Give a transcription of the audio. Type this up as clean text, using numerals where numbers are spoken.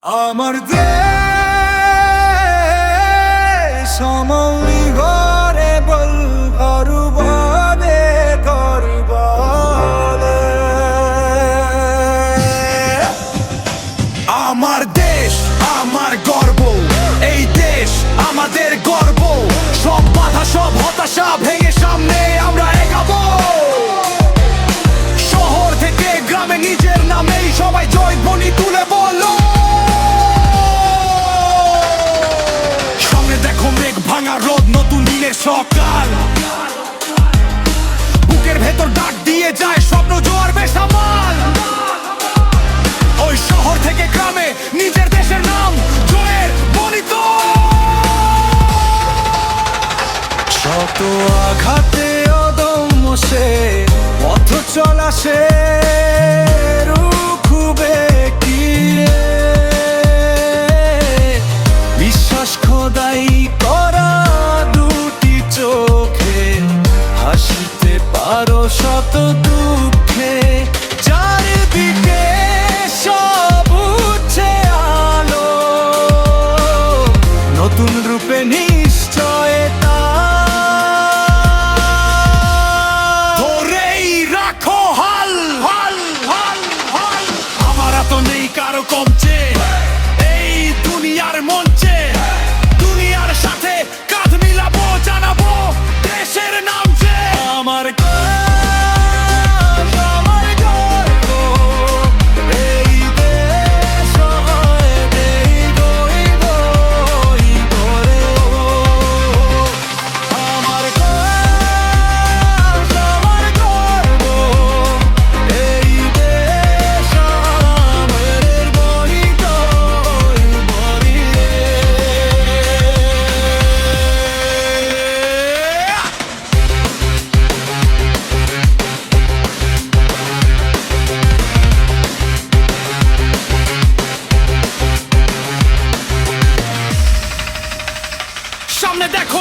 আমার দেশ সমলি ঘরে বল গর্বে গর্বলে আমার দেশ আমার গর্ব এই দেশ আমাদের গর্ব সব বাধা সব হতাশা ভেঙে সামনে আমরা এগাবো শহর থেকে গ্রামে নিজের নামেই সবাই জয়ধ্বনি তুলে বলো সামনে দেখো মেঘ ভাঙা রোদ নতুন দিনের সকাল বুকের ভেতর ডাক দিয়ে যায় স্বপ্ন জোয়ার বেসামাল ওই শহর থেকে গ্রামে নিজের দেশের নাম জয়ের বলিত শত আঘাতে অদম্য সে পথ চলা সে খুবে কি বিশ্বাস খোদাই করা দুটি চোখে হাসিতে পারো শত দুঃখে চারিদিকে সব উঠছে আলো নতুন রূপে নিশ্চয়তা ধরেই রাখো হাল হাল হাল হাল আমারা তো নেই কারো কমছে এই দুনিয়ার মঞ্চে দুনিয়ার সাথে কাঁধ মিলাবো জানাবো দেশের নাম যে আমার সামনে দেখো